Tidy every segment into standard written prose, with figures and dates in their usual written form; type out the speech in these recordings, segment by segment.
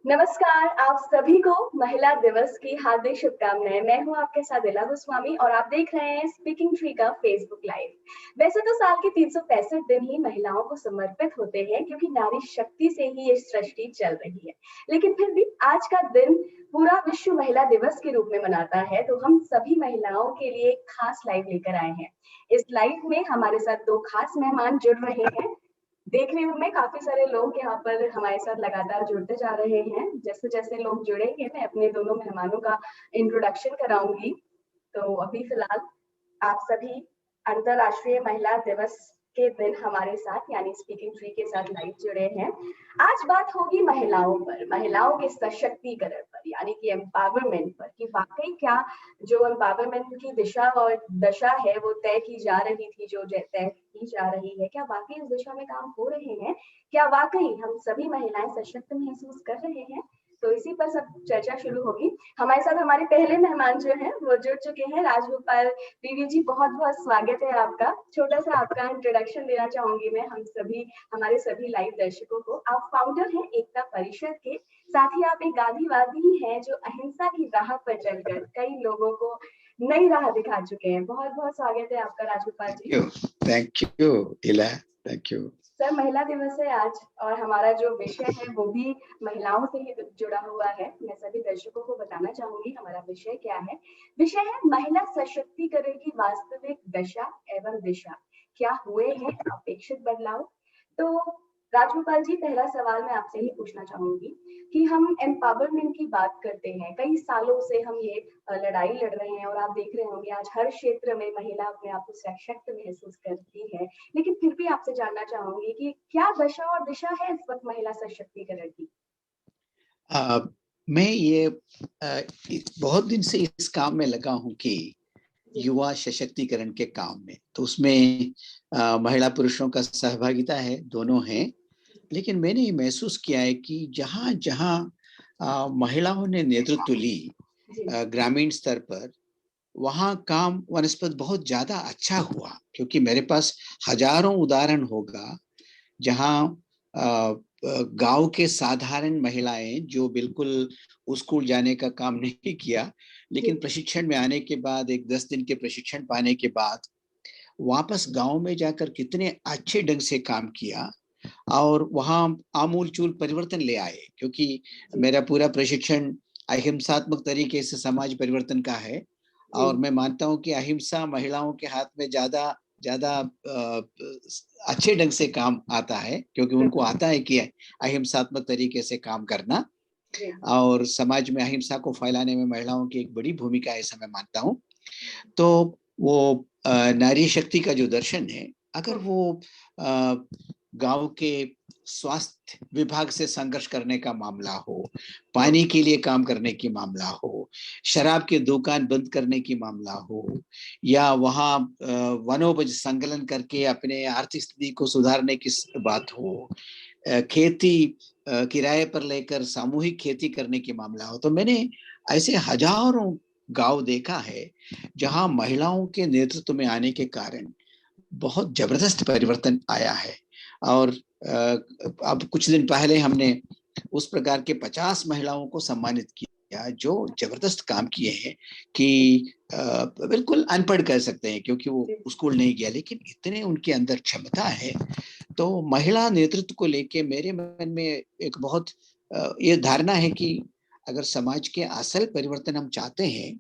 नमस्कार, आप सभी को महिला दिवस की हार्दिक शुभकामनाएं। मैं हूं आपके साथ दिला गोस्वामी और आप देख रहे हैं स्पीकिंग ट्री का फेसबुक लाइव। वैसे तो साल के 365 दिन ही महिलाओं को समर्पित होते हैं क्योंकि नारी शक्ति से ही ये सृष्टि चल रही है। लेकिन फिर भी आज का दिन पूरा विश्व महिला दिवस के रूप में मनाता है, तो हम सभी महिलाओं के लिए एक खास लाइव लेकर आए हैं। इस लाइव में हमारे साथ दो खास मेहमान जुड़ रहे हैं। देख रही हूँ मैं काफी सारे लोग यहाँ पर हमारे साथ लगातार जुड़ते जा रहे हैं। जैसे जैसे लोग जुड़ेंगे मैं अपने दोनों मेहमानों का इंट्रोडक्शन कराऊंगी। तो अभी फिलहाल आप सभी अंतरराष्ट्रीय महिला दिवस के दिन हमारे साथ यानी स्पीकिंग ट्री के साथ लाइव जुड़े हैं। आज बात होगी महिलाओं पर, महिलाओं के सशक्तिकरण पर यानी कि एम्पावरमेंट पर, कि वाकई क्या जो एम्पावरमेंट की दिशा और दशा है वो तय की जा रही थी, जो तय की जा रही है, क्या वाकई इस दिशा में काम हो रहे हैं? क्या वाकई हम सभी महिलाएं सशक्त महसूस कर रहे हैं? तो इसी पर सब चर्चा शुरू होगी। हमारे साथ हमारे पहले मेहमान जो हैं वो जुड़ चुके हैं। राजगोपाल दीदी जी, बहुत बहुत स्वागत है आपका। छोटा सा आपका इंट्रोडक्शन देना चाहूंगी मैं हमारे सभी लाइव दर्शकों को। आप फाउंडर हैं एकता परिषद के, साथ ही आप एक गांधीवादी हैं जो अहिंसा की राह पर चलकर कई लोगों को नई राह दिखा चुके हैं। बहुत बहुत स्वागत है आपका राजगोपाल जी। थैंक यू इला, थैंक यू सर। महिला दिवस है आज और हमारा जो विषय है वो भी महिलाओं से ही जुड़ा हुआ है। मैं सभी दर्शकों को बताना चाहूंगी हमारा विषय क्या है। विषय है महिला सशक्तिकरण की वास्तविक दशा एवं दिशा, क्या हुए हैं अपेक्षित बदलाव। तो राजगोपाल जी, पहला सवाल मैं आपसे ही पूछना चाहूंगी कि हम एम्पावरमेंट की बात करते हैं, कई सालों से हम ये लड़ाई लड़ रहे हैं और आप देख रहे होंगे आज हर क्षेत्र में महिला अपने आप को सशक्त महसूस करती है। लेकिन फिर भी आपसे जानना चाहूंगी कि क्या दशा और दिशा है इस वक्त महिला सशक्तिकरण की? मैं ये बहुत दिन से इस काम में लगा हूँ कि युवा सशक्तिकरण के काम में, तो उसमें महिला पुरुषों का सहभागिता है, दोनों हैं। लेकिन मैंने ये महसूस किया है कि जहाँ जहाँ महिलाओं ने नेतृत्व ली ग्रामीण स्तर पर, वहाँ काम वनस्पत बहुत ज्यादा अच्छा हुआ। क्योंकि मेरे पास हजारों उदाहरण होगा जहाँ गांव के साधारण महिलाएं जो बिल्कुल स्कूल जाने का काम नहीं किया, लेकिन प्रशिक्षण में आने के बाद, एक 10 दिन के प्रशिक्षण पाने के बाद वापस गांव में जाकर कितने अच्छे ढंग से काम किया और वहाँ आमूल चूल परिवर्तन ले आए। क्योंकि मेरा पूरा प्रशिक्षण अहिंसात्मक तरीके से समाज परिवर्तन का है और मैं मानता हूँ कि अहिंसा महिलाओं के हाथ में ज्यादा ज्यादा अच्छे ढंग से काम आता है, क्योंकि उनको आता है कि अहिंसात्मक तरीके से काम करना, और समाज में अहिंसा को फैलाने में महिलाओं की एक बड़ी भूमिका है, ऐसा मैं मानता हूँ। तो वो नारी शक्ति का जो दर्शन है, अगर वो गांव के स्वास्थ्य विभाग से संघर्ष करने का मामला हो, पानी के लिए काम करने की मामला हो, शराब की दुकान बंद करने की मामला हो, या वहाँ वनोपज संकलन करके अपने आर्थिक स्थिति को सुधारने की बात हो, खेती किराए पर लेकर सामूहिक खेती करने की मामला हो, तो मैंने ऐसे हजारों गांव देखा है जहां महिलाओं के नेतृत्व में आने के कारण बहुत जबरदस्त परिवर्तन आया है। और अब कुछ दिन पहले हमने उस प्रकार के 50 महिलाओं को सम्मानित किया जो जबरदस्त काम किए हैं, कि बिल्कुल अनपढ़ कह सकते हैं क्योंकि वो स्कूल नहीं गया, लेकिन इतने उनके अंदर क्षमता है। तो महिला नेतृत्व को लेके मेरे मन में एक बहुत ये धारणा है कि अगर समाज के असल परिवर्तन हम चाहते हैं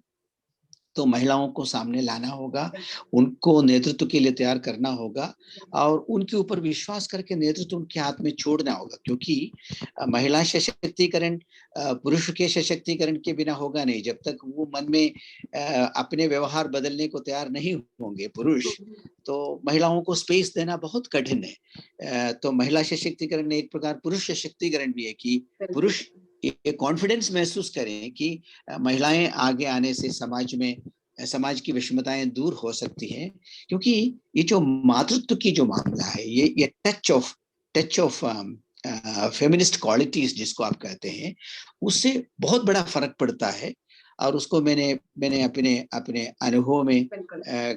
तो महिलाओं को सामने लाना होगा, उनको नेतृत्व के लिए तैयार करना होगा और उनके ऊपर विश्वास करके नेतृत्व उनके हाथ में छोड़ना होगा। क्योंकि महिला सशक्तिकरण पुरुष के सशक्तिकरण के बिना होगा नहीं। जब तक वो मन में अपने व्यवहार बदलने को तैयार नहीं होंगे पुरुष, तो महिलाओं को स्पेस देना बहुत कठिन है। तो महिला सशक्तिकरण एक प्रकार पुरुष सशक्तिकरण भी है कि पुरुष ये कॉन्फिडेंस महसूस करें कि महिलाएं आगे आने से समाज की विषमताएं दूर हो सकती हैं। क्योंकि ये जो मातृत्व की जो मामला है, ये टच ऑफ फेमिनिस्ट क्वालिटीज जिसको आप कहते हैं, उससे बहुत बड़ा फर्क पड़ता है। और उसको मैंने अपने अपने अनुभव में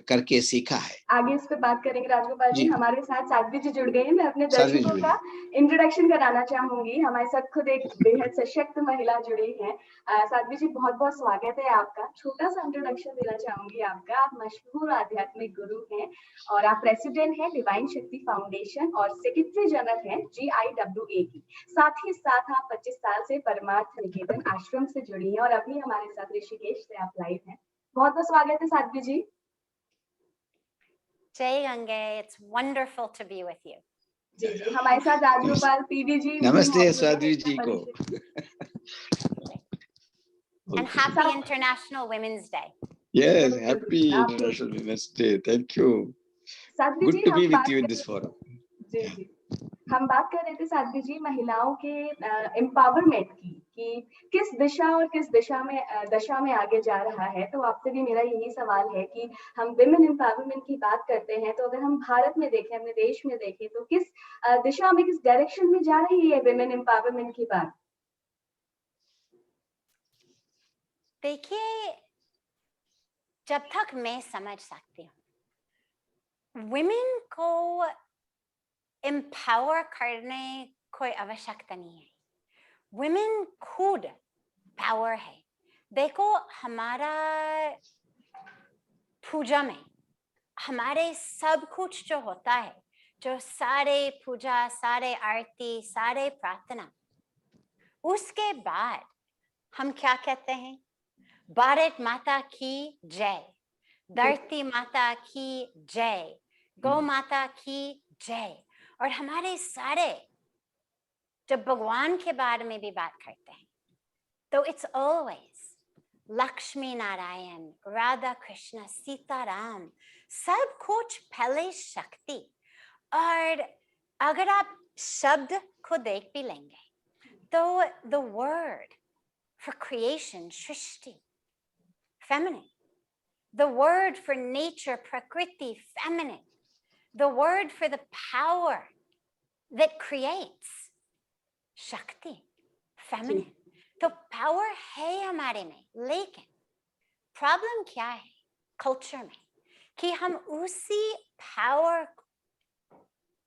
करके सीखा है। आगे इस पे बात करेंगे राजगोपाल जी। हमारे साथ साध्वी जी जुड़ गए हैं। मैं अपने दर्शकों का इंट्रोडक्शन कराना चाहूंगी। हमारे साथ खुद एक बेहद सशक्त महिला जुड़ी हैं। साध्वी जी, बहुत बहुत स्वागत है आपका। छोटा सा इंट्रोडक्शन देना चाहूंगी आपका। आप मशहूर आध्यात्मिक गुरु हैं और आप प्रेसिडेंट हैं डिवाइन शक्ति फाउंडेशन और सेक्रेटरी जनरल हैं GIWA की। साथ ही साथ आप 25 साल से परमार्थ निकेतन आश्रम से जुड़ी हैं और अभी हमारे साथ ऋषिकेश से आप लाइव हैं। बहुत बहुत स्वागत है साध्वी जी। Jai Gange, it's wonderful to be with you. जी जी, हमारे साथ राजगोपाल पीवी जी। नमस्ते साध्वी जी को। And happy International Women's Day. Yes, happy International Women's Day. Thank you. Good to be with you in this forum. जी जी, हम बात कर रहे थे साध्वी जी महिलाओं के एम्पावरमेंट की, कि किस दिशा और किस दशा में आगे जा रहा है। तो आपसे भी मेरा यही सवाल है कि हम विमेन एम्पावरमेंट की बात करते हैं, तो अगर हम भारत में देखें, अपने देश में देखें, तो किस दिशा में, किस डायरेक्शन में जा रही है विमेन एम्पावरमेंट की बात? देखिए, जब तक मैं समझ सकती हूँ, विमेन को एम्पावर करने कोई आवश्यकता नहीं है। विमेन खुद पावर है। देखो, हमारा पूजा में हमारे सब कुछ जो होता है, जो सारे पूजा, सारे आरती, सारे प्रार्थना, उसके बाद हम क्या कहते हैं? भारत माता की जय, धरती माता की जय, गौ माता की जय। और हमारे सारे जब भगवान के बारे में भी बात करते हैं, तो इट्स ऑलवेज लक्ष्मी नारायण, राधा कृष्ण, सीताराम, सब कुछ पहले शक्ति। और अगर आप शब्द को देख भी लेंगे, तो the word for creation, Srishti, feminine. The word for nature, prakriti, feminine. The word for the power that creates, shakti, feminine. तो power है हमारे में, लेकिन problem क्या है culture में, कि हम उसी power,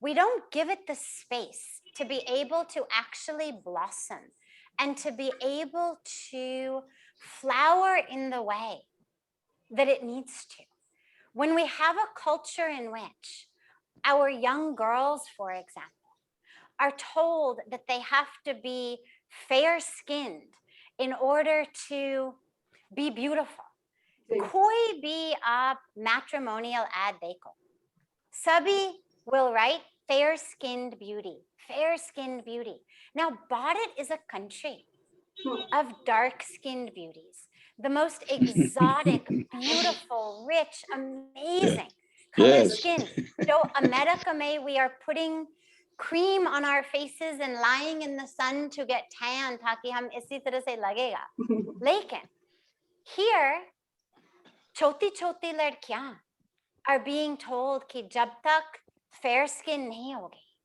we don't give it the space to be able to actually blossom and to be able to flower in the way that it needs to. When we have a culture in which our young girls, for example, are told that they have to be fair-skinned in order to be beautiful. कोई भी आप matrimonial ad देखो, सभी will write fair-skinned beauty, fair-skinned beauty. Now, Bharat is a country of dark-skinned beauties. The most exotic, beautiful, rich, amazing color skin. So America में we are putting cream on our faces and lying in the sun to get tan ताकि हम इसी तरह से लगेगा. लेकिन here छोटी-छोटी लड़कियां are being told कि जब तक fair skin नहीं होगी,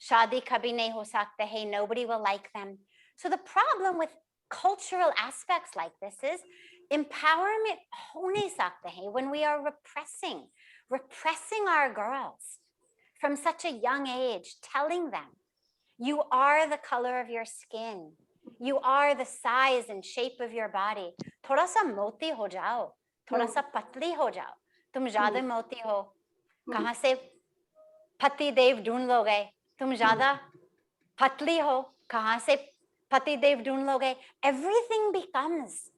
शादी कभी नहीं हो सकता है, nobody will like them. So the problem with cultural aspects like this is empowerment हो नहीं सकता है when we are repressing our girls from such a young age, telling them, you are the color of your skin, you are the size and shape of your body. थोड़ा सा मोटी हो जाओ, थोड़ा सा पतली हो जाओ, तुम ज्यादा मोटी हो, कहाँ से पति देव ढूंढ लोगे? तुम ज्यादा पतली हो, कहाँ से पति देव ढूंढ लोगे? Everything becomes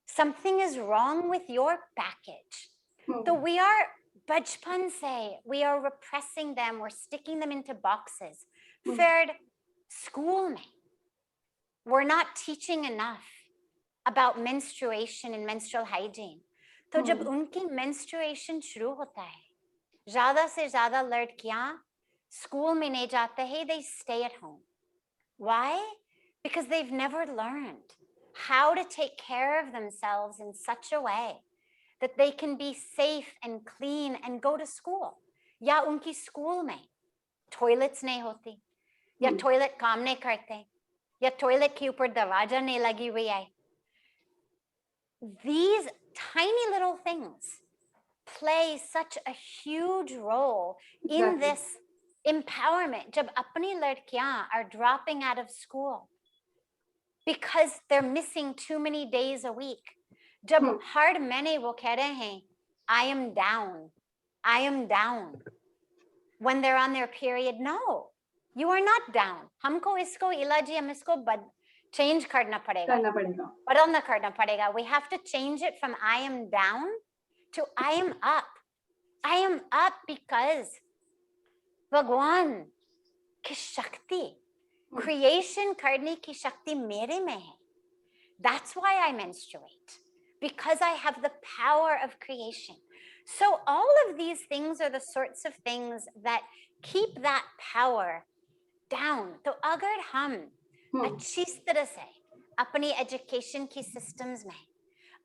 something is wrong with your package. So we are बचपन से we are repressing them, we're sticking them into boxes. Third, school में we're not teaching enough about menstruation and menstrual hygiene. तो जब उनकी menstruation शुरू होता है, ज़्यादा से ज़्यादा लड़कियां school में नहीं जाते हैं, they stay at home. Why? Because they've never learned how to take care of themselves in such a way that they can be safe and clean and go to school. या उनकी school में toilets नहीं होती, या toilet काम नहीं करते, या toilet के ऊपर दरवाजा नहीं लगी हुई है, these tiny little things play such a huge role in Exactly. this empowerment. जब अपनी लड़कियां are dropping out of school because they're missing too many days a week, जब हर महीने वो कह रहे हैं I am down when they're on their period. No, you are not down. हमको इसको इलाजी हम इसको change करना पड़ेगा, बदलना करना पड़ेगा. We have to change it from I am down to I am up. I am up because भगवान की शक्ति, creation करने की शक्ति मेरे में है. That's why I menstruate, because I have the power of creation. So all of these things are the sorts of things that keep that power down. तो अगर हम अच्छी तरह से अपनी education की systems में,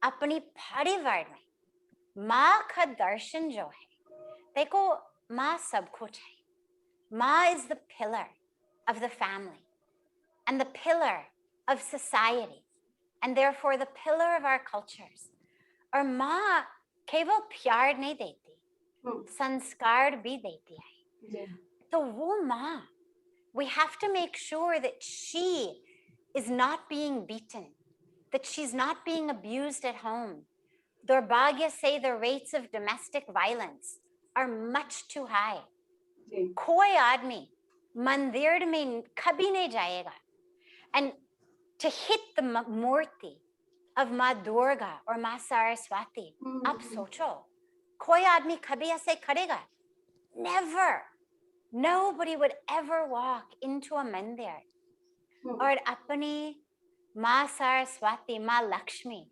अपनी परिवार में माँ का दर्शन जो है, देखो माँ सब कुछ है. माँ is the pillar of the family and the pillar of society and therefore the pillar of our cultures. और माँ केवल प्यार नहीं देती, संस्कार भी देती है. तो वो माँ, we have to make sure that she is not being beaten, that she's not being abused at home. दुर्भाग्य से the rates of domestic violence are much too high. कोई आदमी मंदिर में कभी नहीं जाएगा. And to hit the Murthy of माँ दुर्गा और माँ सरस्वती, आप सोचो कोई आदमी कभी ऐसे करेगा? Never. Nobody would ever walk into a मंदिर और अपनी माँ सरस्वती, माँ लक्ष्मी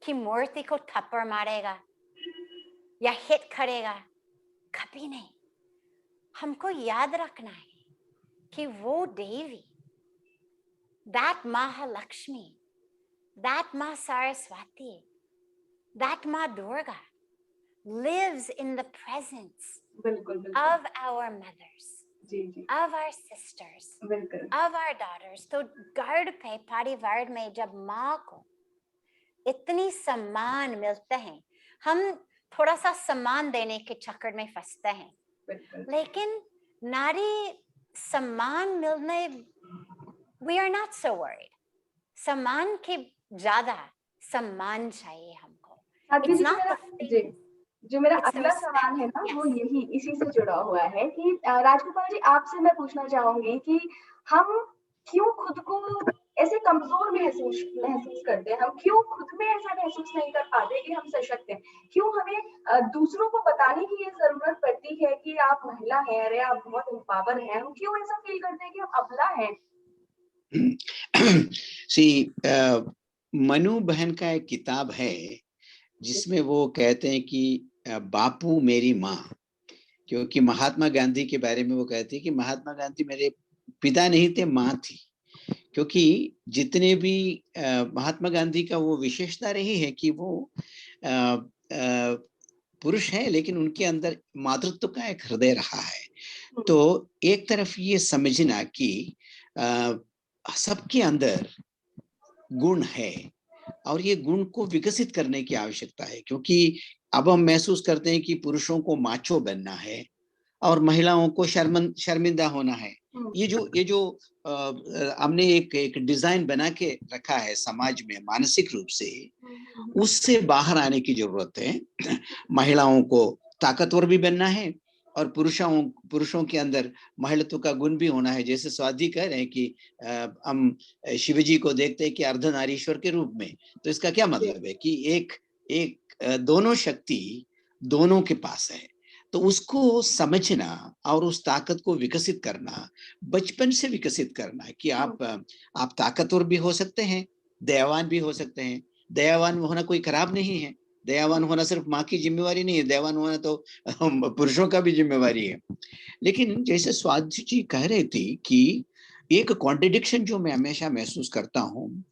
की मूर्ति को थप्पड़ मारेगा या हिट करेगा. कभी नहीं. हमको याद रखना है कि वो देवी, that Mahalakshmi, that Ma Saraswati, that Ma Durga lives in the presence of our mothers, of our sisters, of our daughters. तो घर पे परिवार में जब माँ को इतनी सम्मान मिलते हैं, हम थोड़ा सा सम्मान देने के चक्कर में फंसते हैं. लेकिन नारी सम्मान मिलने, we are not so worried. सम्मान के ज्यादा सम्मान चाहिए हमको. It's not the thing. जो मेरा अगला सवाल है ना, वो यही इसी से जुड़ा हुआ है कि राजगोपाल जी, आपसे मैं पूछना चाहूंगी कि हम क्यों खुद को ऐसे कमजोर महसूस करते हैं? हम क्यों खुद में ऐसा महसूस नहीं कर पाते कि हम सशक्त हैं? क्यों हमें दूसरों को बताने की ये जरूरत पड़ती है कि आप महिला हैं, अरे आप बहुत एम्पावर हैं? हम क्यों ऐसा फील करते हैं कि हम अबला हैं? मनु बहन का एक किताब है जिसमें वो कहते हैं कि बापू मेरी माँ, क्योंकि महात्मा गांधी के बारे में वो कहते हैं कि महात्मा गांधी मेरे पिता नहीं थे, माँ थी. क्योंकि जितने भी महात्मा गांधी का वो विशेषता रही है कि वो पुरुष है लेकिन उनके अंदर मातृत्व का एक हृदय रहा है. तो एक तरफ ये समझना कि सबके अंदर गुण है और ये गुण को विकसित करने की आवश्यकता है, क्योंकि अब हम महसूस करते हैं कि पुरुषों को माचो बनना है और महिलाओं को शर्मिंदा होना है. ये जो हमने एक डिजाइन बना के रखा है समाज में मानसिक रूप से, उससे बाहर आने की जरूरत है. महिलाओं को ताकतवर भी बनना है और पुरुषों के अंदर महिलात्व का गुण भी होना है. जैसे स्वाति कह रहे हैं कि हम शिवजी को देखते हैं कि अर्धनारीश्वर के रूप में, तो इसका क्या मतलब है कि एक दोनों शक्ति दोनों के पास है. तो उसको समझना और उस ताकत को विकसित करना, बचपन से विकसित करना कि आप ताकतवर भी हो सकते हैं, दयावान भी हो सकते हैं. दयावान होना कोई खराब नहीं है. दयावान होना सिर्फ माँ की जिम्मेवारी नहीं है, दयावान होना तो पुरुषों का भी जिम्मेवारी है. लेकिन जैसे स्वाति जी कह रही थी कि एक कॉन्ट्रडिक्शन जो मैं हमेशा महसूस करता हूँ,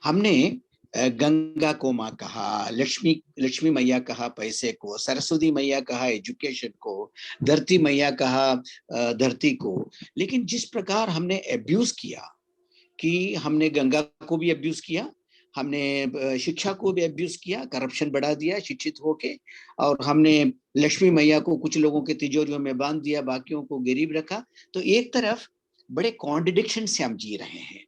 हमने गंगा को माँ कहा, लक्ष्मी मैया कहा पैसे को, सरस्वती मैया कहा एजुकेशन को, धरती मैया कहा धरती को. लेकिन जिस प्रकार हमने अब्यूज किया कि हमने गंगा को भी अब्यूज किया, हमने शिक्षा को भी अब्यूज किया, करप्शन बढ़ा दिया शिक्षित होके, और हमने लक्ष्मी मैया को कुछ लोगों के तिजोरियों में बांध दिया, बाकियों को गरीब रखा। तो एक तरफ बड़े कॉन्ट्रडिक्शन से हम जी रहे हैं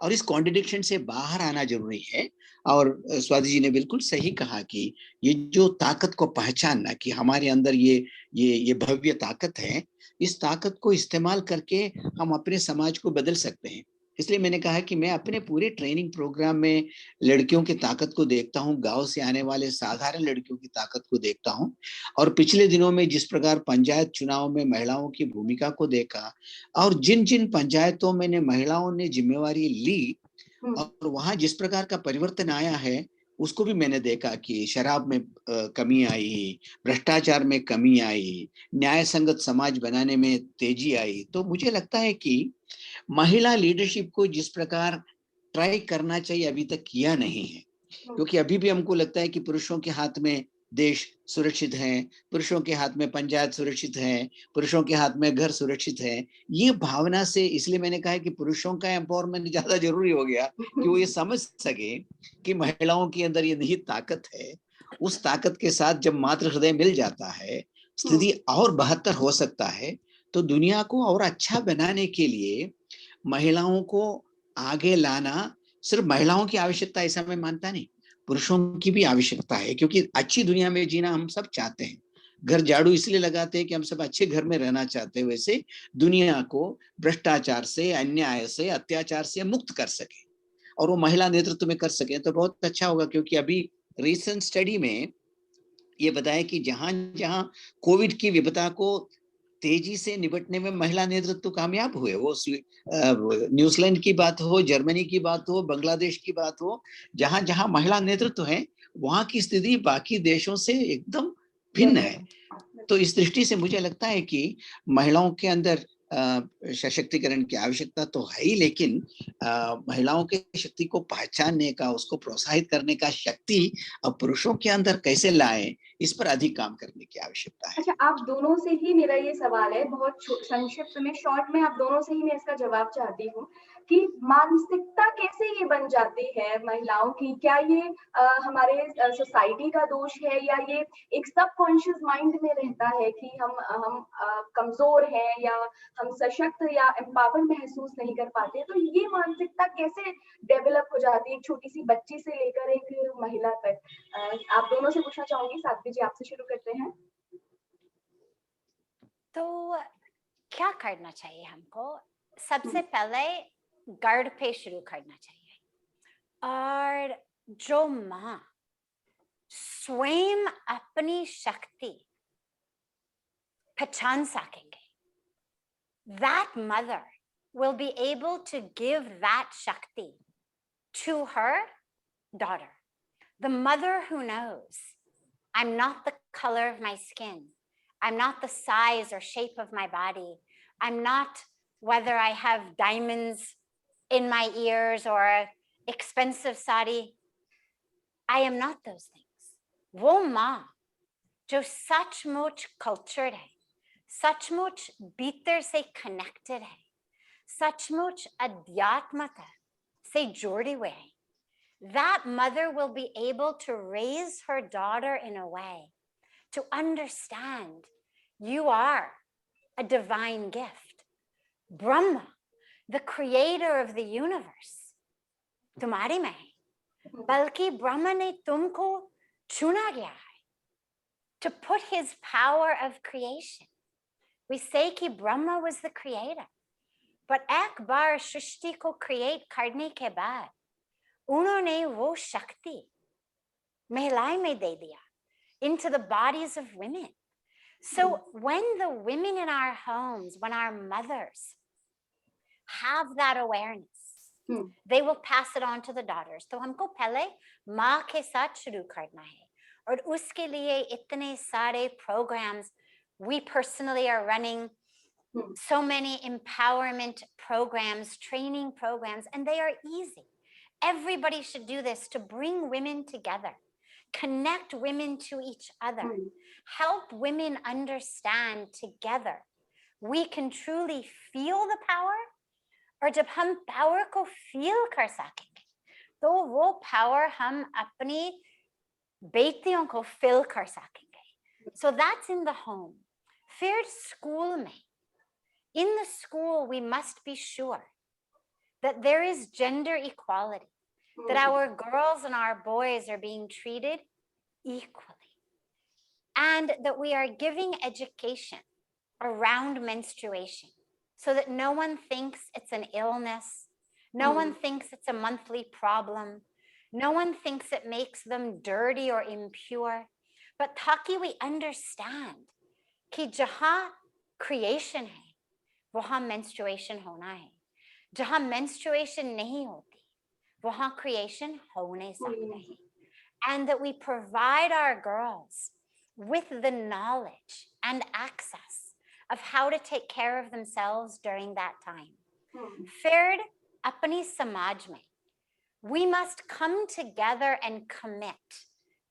और इस कॉन्ट्रडिक्शन से बाहर आना जरूरी है। और स्वाति जी ने बिल्कुल सही कहा कि ये जो ताकत को पहचानना कि हमारे अंदर ये भव्य ताकत है, इस ताकत को इस्तेमाल करके हम अपने समाज को बदल सकते हैं। इसलिए मैंने कहा कि मैं अपने पूरे ट्रेनिंग प्रोग्राम में लड़कियों की ताकत को देखता हूँ, गांव से आने वाले साधारण लड़कियों की ताकत को देखता हूँ। और पिछले दिनों में जिस प्रकार पंचायत चुनाव में महिलाओं की भूमिका को देखा, और जिन जिन पंचायतों में महिलाओं ने जिम्मेवारी ली और वहां जिस प्रकार का परिवर्तन आया है, उसको भी मैंने देखा कि शराब में कमी आई, भ्रष्टाचार में कमी आई, न्याय संगत समाज बनाने में तेजी आई। तो मुझे लगता है कि महिला लीडरशिप को जिस प्रकार ट्राई करना चाहिए अभी तक किया नहीं है, क्योंकि अभी भी हमको लगता है कि पुरुषों के हाथ में देश सुरक्षित है, पुरुषों के हाथ में पंचायत सुरक्षित है, पुरुषों के हाथ में घर सुरक्षित है। ये भावना से, इसलिए मैंने कहा कि पुरुषों का एम्पावरमेंट ज्यादा जरूरी हो गया कि वो ये समझ सके कि महिलाओं के अंदर ये निहित ताकत है। उस ताकत के साथ जब मातृ हृदय मिल जाता है, स्थिति और बेहतर हो सकता है। तो दुनिया को और अच्छा बनाने के लिए महिलाओं को आगे लाना, सिर्फ महिलाओं की आवश्यकता ऐसा मैं मानता नहीं, पुरुषों की भी आवश्यकता है, क्योंकि अच्छी दुनिया में जीना हम सब चाहते हैं। घर झाड़ू इसलिए लगाते हैं कि हम सब अच्छे घर में रहना चाहते हैं, वैसे दुनिया को भ्रष्टाचार से, अन्याय से, अत्याचार से मुक्त कर सके और वो महिला नेतृत्व में कर सके तो बहुत अच्छा होगा। क्योंकि अभी रिसेंट स्टडी में ये बताया कि जहां जहां कोविड की विपदा को तेजी से निपटने में महिला नेतृत्व कामयाब हुए, वो न्यूजीलैंड की बात हो, जर्मनी की बात हो, बांग्लादेश की बात हो, जहां जहां महिला नेतृत्व है वहां की स्थिति बाकी देशों से एकदम भिन्न है। तो इस दृष्टि से मुझे लगता है कि महिलाओं के अंदर सशक्तिकरण की आवश्यकता तो है ही, लेकिन महिलाओं के शक्ति को पहचानने का, उसको प्रोत्साहित करने का शक्ति अब पुरुषों के अंदर कैसे लाएं, इस पर अधिक काम करने की आवश्यकता है। अच्छा, आप दोनों से ही मेरा ये सवाल है, बहुत संक्षिप्त में, शॉर्ट में आप दोनों से ही मैं इसका जवाब चाहती हूँ कि मानसिकता कैसे ये बन जाती है महिलाओं की? क्या ये हमारे सोसाइटी का दोष है या ये एक सबकॉन्शियस माइंड में रहता है कि हम कमजोर हैं या हम सशक्त या एम्पावर महसूस नहीं कर पाते? तो ये मानसिकता कैसे डेवलप हो जाती है एक छोटी सी बच्ची से लेकर एक महिला तक? आप दोनों से पूछना चाहूंगी। साध्वी जी, आपसे शुरू करते हैं। तो क्या करना चाहिए हमको? सबसे पहले गर्ड पे शुरू करना चाहिए। और जो माँ स्वयं अपनी शक्ति पहचान सकेंगे, that mother will be able to give that shakti to her daughter. The mother who knows, I'm not the color of my skin, I'm not the size or shape of my body, I'm not whether I have diamonds in my ears or expensive sari, I am not those things. वो माँ जो सचमुच cultured है, सचमुच भीतर से connected है, सचमुच अध्यात्मता से जुड़े हुए हैं, that mother will be able to raise her daughter in a way to understand you are a divine gift. Brahma, the creator of the universe, तुम्हारी में है, बल्कि ब्रह्मा ने तुमको चुना गया है to put his power of creation. We say कि Brahma was the creator, but एक बार सृष्टि को create करने के बाद उन्होंने वो शक्ति महिलाएं में दे दिया into the bodies of women. So when the women in our homes, when our mothers have that awareness, they will pass it on to the daughters. तो हमको पहले माँ के साथ शुरू करना है और उसके लिए इतने सारे programs we personally are running, so many empowerment programs, training programs, and they are easy. Everybody should do this to bring women together, connect women to each other, help women understand together. We can truly feel the power, और जब हम power को feel कर सकेंगे तो वो power हम अपनी बेटियों को फिल कर सकेंगे. So that's in the home. फिर स्कूल में, in the school we must be sure that there is gender equality, that our girls and our boys are being treated equally, and that we are giving education around menstruation so that no one thinks it's an illness, no one thinks it's a monthly problem, no one thinks it makes them dirty or impure, but ताकि we understand कि जहाँ creation है वहाँ menstruation होना है, जहाँ menstruation नहीं होती वहाँ creation हो नहीं सकता है, and that we provide our girls with the knowledge and access of how to take care of themselves during that time. Third, अपनी समाज में, we must come together and commit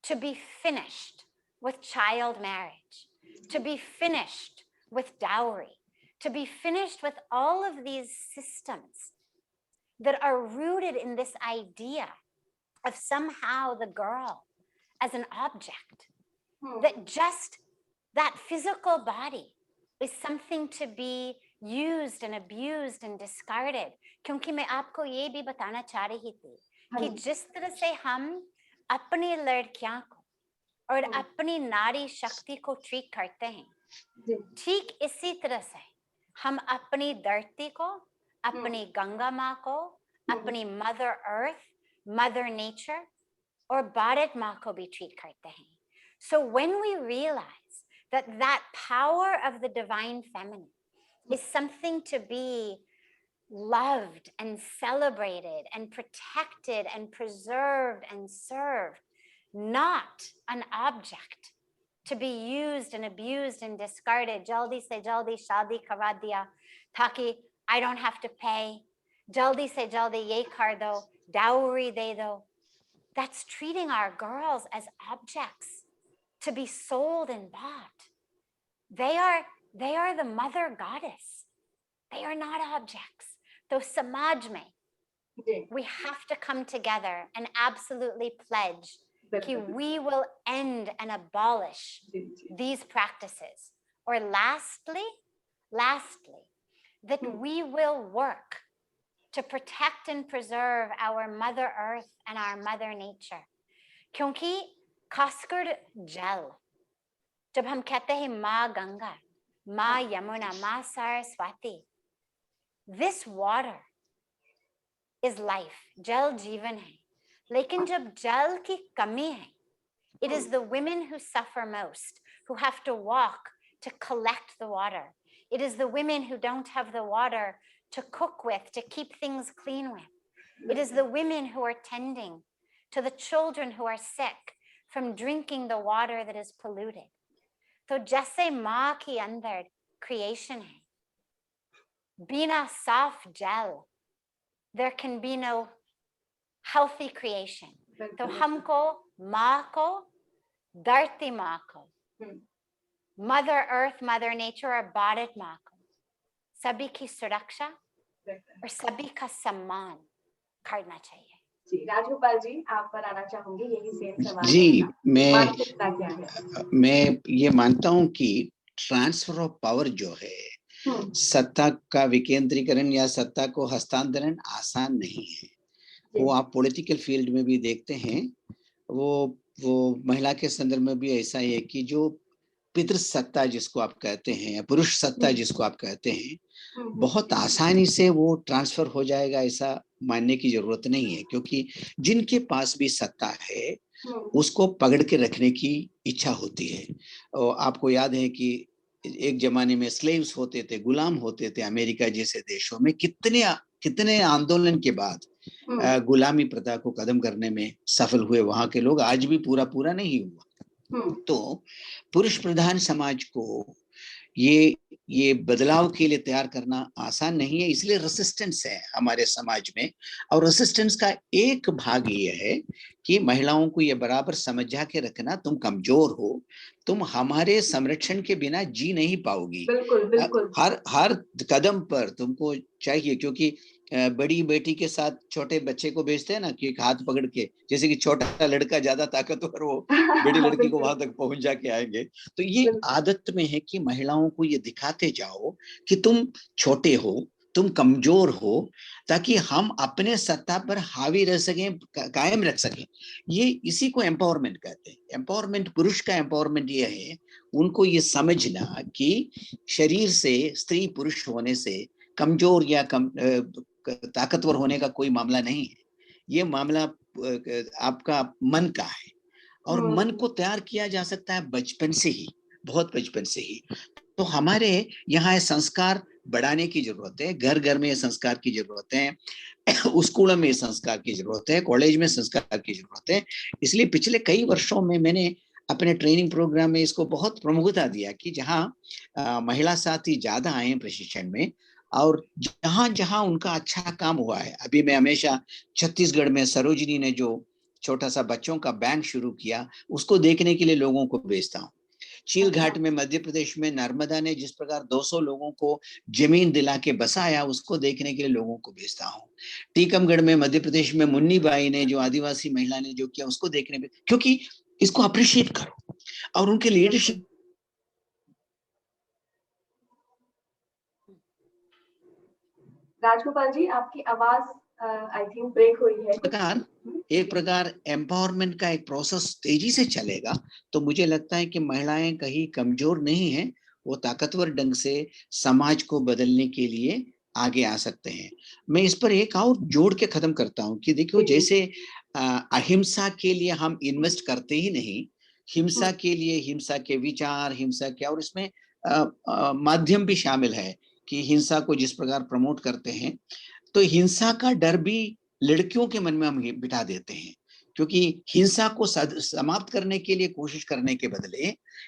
to be finished with child marriage, to be finished with dowry, to be finished with all of these systems that are rooted in this idea of somehow the girl as an object, that just that physical body is something to be used and abused and discarded. क्योंकि मैं आपको ये भी बताना चाह रही थी कि जिस तरह से हम अपनी लड़कियां को और अपनी नारी शक्ति को ट्रीट करते हैं, ठीक इसी तरह से हम अपनी धरती को, अपनी गंगा माँ को, अपनी मदर अर्थ, मदर नेचर और भारत माँ को भी ट्रीट करते हैं. So when we realize that that power of the divine feminine is something to be loved and celebrated and protected and preserved and served, not an object to be used and abused and discarded. Jaldi se jaldi shadi kara diya taki I don't have to pay. Jaldi se jaldi ye kar do, dowry de do. That's treating our girls as objects to be sold and bought. They are the mother goddess. They are not objects. So samaj mein, we have to come together and absolutely pledge that we will end and abolish these practices. Or lastly, that we will work to protect and preserve our Mother Earth and our Mother Nature. क्योंकि खासकर जल, जब हम कहते हैं माँ गंगा, माँ यमुना, माँ Saraswati, this water is life. जल जीवन है. लेकिन जब जल की कमी है, it is the women who suffer most, who have to walk to collect the water. It is the women who don't have the water to cook with, to keep things clean with. It is the women who are tending to the children who are sick from drinking the water that is polluted. तो जैसे माँ के अंदर creation है, बिना साफ जल, there can be no healthy creation. तो हमको माँ को, धरती माँ को, Mother Earth, Mother Nature और भारत माँ को, सभी की सुरक्षा और सभी का सम्मान करना चाहिए. जी, राजगोपाल जी, आप पर आना चाहूंगी यही सेम सवाल. जी, मैं मैं ये मानता हूँ कि ट्रांसफर ऑफ पावर जो है, सत्ता का विकेंद्रीकरण या सत्ता को हस्तांतरण आसान नहीं है. वो आप पॉलिटिकल फील्ड में भी देखते हैं, वो महिला के संदर्भ में भी ऐसा ही है कि जो पितृ सत्ता जिसको आप कहते हैं या पुरुष सत्ता जिसको आप कहते हैं, बहुत आसानी से वो ट्रांसफर हो जाएगा ऐसा मानने की जरूरत नहीं है. क्योंकि जिनके पास भी सत्ता है उसको पकड़ के रखने की इच्छा होती है. और आपको याद है कि एक जमाने में स्लेव्स होते थे, गुलाम होते थे. अमेरिका जैसे देशों में कितने आंदोलन के बाद गुलामी प्रथा को खत्म करने में सफल हुए वहां के लोग. आज भी पूरा नहीं हुआ. तो पुरुष प्रधान समाज को ये बदलाव के लिए तैयार करना आसान नहीं है. इसलिए रेसिस्टेंस है हमारे समाज में. और रेसिस्टेंस का एक भाग ये है कि महिलाओं को ये बराबर समझा के रखना, तुम कमजोर हो, तुम हमारे संरक्षण के बिना जी नहीं पाओगी. बिल्कुल. हर कदम पर तुमको चाहिए. क्योंकि बड़ी बेटी के साथ छोटे बच्चे को भेजते हैं ना, कि एक हाथ पकड़ के, जैसे कि छोटा लड़का ज्यादा ताकतवर, वो बड़ी लड़की को वहां तक पहुंच जाके आएंगे। तो ये आदत में है कि महिलाओं को ये दिखाते जाओ कि तुम छोटे हो, तुम कमजोर हो, ताकि हम अपने सत्ता पर हावी रह सकें, कायम रख सकें। ये इसी को एम्पावरमेंट कहते हैं। एम्पावरमेंट, पुरुष का एम्पावरमेंट ये है, उनको ये समझना कि शरीर से, स्त्री पुरुष होने से कमजोर या ताकतवर होने का कोई मामला नहीं है। ये मामला आपका मन का है, और मन को तैयार किया जा सकता है बचपन से ही, बहुत बचपन से ही। तो हमारे यहाँ संस्कार बढ़ाने की जरूरत है, घर घर में संस्कार की जरूरत है, स्कूलों में संस्कार की जरूरत है, कॉलेज में संस्कार की जरूरत है। इसलिए पिछले कई वर्षों में मैंने अपने ट्रेनिंग प्रोग्राम में इसको बहुत प्रमुखता दिया कि जहाँ महिला साथी ज्यादा आए प्रशिक्षण में, और जहां जहां उनका अच्छा काम हुआ है। अभी मैं हमेशा छत्तीसगढ़ में सरोजिनी ने जो छोटा सा बच्चों का बैंक शुरू किया, उसको देखने के लिए लोगों को भेजता हूँ। चील घाट में मध्य प्रदेश में नर्मदा ने जिस प्रकार 200 लोगों को जमीन दिला के बसाया, उसको देखने के लिए लोगों को भेजता हूँ। टीकमगढ़ में मध्य प्रदेश में मुन्नी बाई ने, जो आदिवासी महिला ने जो किया, उसको देखने में, क्योंकि इसको अप्रिशिएट करो और उनके लीडरशिप। राजगोपाल जी, आपकी आवाज आई थिंक ब्रेक हुई है। एक प्रकार एम्पावरमेंट का एक प्रोसेस तेजी से चलेगा, तो मुझे लगता है कि महिलाएं कहीं कमजोर नहीं हैं, वो ताकतवर ढंग से समाज को बदलने के लिए आगे आ सकते हैं। मैं इस पर एक और जोड़ के खत्म करता हूं कि देखो, जैसे अहिंसा के लिए हम इन्वेस्ट करते ही नहीं, हिंसा के लिए, हिंसा के विचार, हिंसा के, और इसमें माध्यम भी शामिल है कि हिंसा को जिस प्रकार प्रमोट करते हैं, तो हिंसा का डर भी लड़कियों के मन में हम बिठा देते हैं, क्योंकि हिंसा को समाप्त करने के लिए कोशिश करने के बदले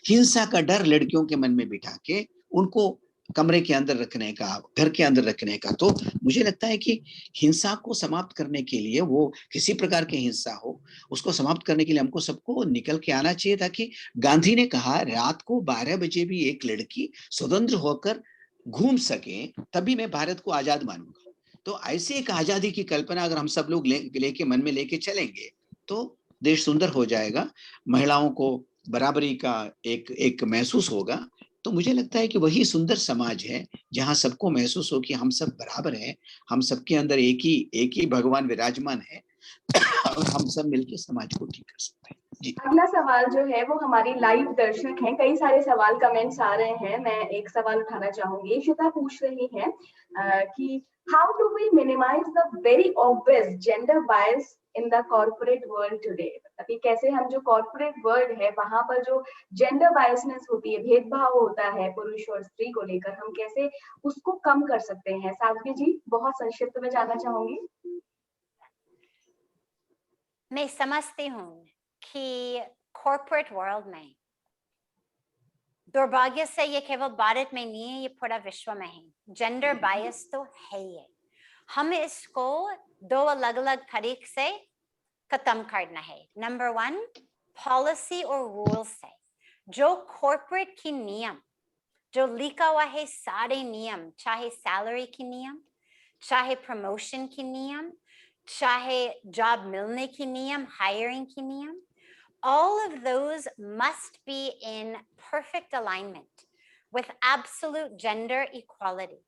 हिंसा का डर लड़कियों के मन में बिठा के उनको कमरे के अंदर रखने का, घर के अंदर रखने का। तो मुझे लगता है कि हिंसा को समाप्त करने के लिए, वो किसी प्रकार की हिंसा हो, उसको समाप्त करने के लिए हमको सबको निकल के आना चाहिए, ताकि गांधी ने कहा रात को 12 बजे भी एक लड़की स्वतंत्र होकर घूम सके, तभी मैं भारत को आजाद मानूंगा। तो ऐसे एक आजादी की कल्पना अगर हम सब लोग लेके मन में लेके चलेंगे, तो देश सुंदर हो जाएगा, महिलाओं को बराबरी का एक महसूस होगा। तो मुझे लगता है कि वही सुंदर समाज है, जहां सबको महसूस हो कि हम सब बराबर हैं, हम सबके अंदर एक ही भगवान विराजमान है, और हम सब मिलकर समाज को ठीक कर सकते हैं। जी। अगला सवाल जो है वो हमारी लाइव दर्शक हैं, कई सारे सवाल कमेंट्स आ रहे हैं। मैं एक सवाल उठाना चाहूंगी। इशिता पूछ रही हैं कि how do we minimise the very obvious gender bias in the corporate world today. अभी कैसे हम जो कॉर्पोरेट वर्ल्ड है वहां पर जो जेंडर बायसनेस होती है, भेदभाव होता है पुरुष और स्त्री को लेकर, हम कैसे उसको कम कर सकते हैं। साध्वी जी, बहुत संक्षिप्त में जानना चाहूंगी। मैं समझती हूँ कि कॉर्पोरेट वर्ल्ड में, दुर्भाग्य से ये केवल भारत में नहीं है, ये पूरा विश्व में है, जेंडर बायस तो है ही। हम इसको दो अलग अलग तरीके से खत्म करना है। नंबर 1, पॉलिसी और रूल्स से। जो कॉर्पोरेट की नियम, जो लिखा हुआ है सारे नियम, चाहे सैलरी की नियम, चाहे प्रमोशन की नियम, चाहे जॉब मिलने की नियम, हायरिंग की नियम, all of those must be in perfect alignment with absolute gender equality.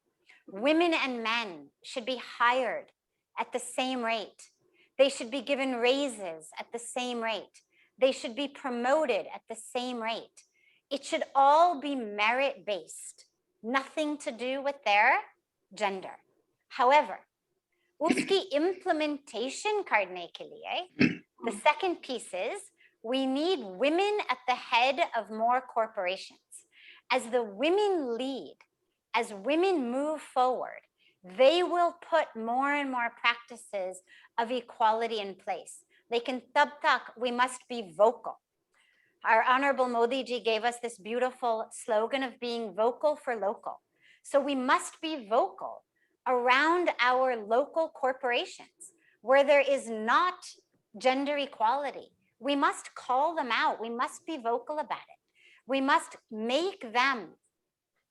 Women and men should be hired at the same rate. They should be given raises at the same rate. They should be promoted at the same rate. It should all be merit-based, nothing to do with their gender. However, uski implementation karne ke liye, the second piece is we need women at the head of more corporations. As the women lead, as women move forward, they will put more and more practices of equality in place. Lekin tab tak we must be vocal. Our Honorable Modi ji gave us this beautiful slogan of being vocal for local. So we must be vocal around our local corporations where there is not gender equality. We must call them out. We must be vocal about it. We must make them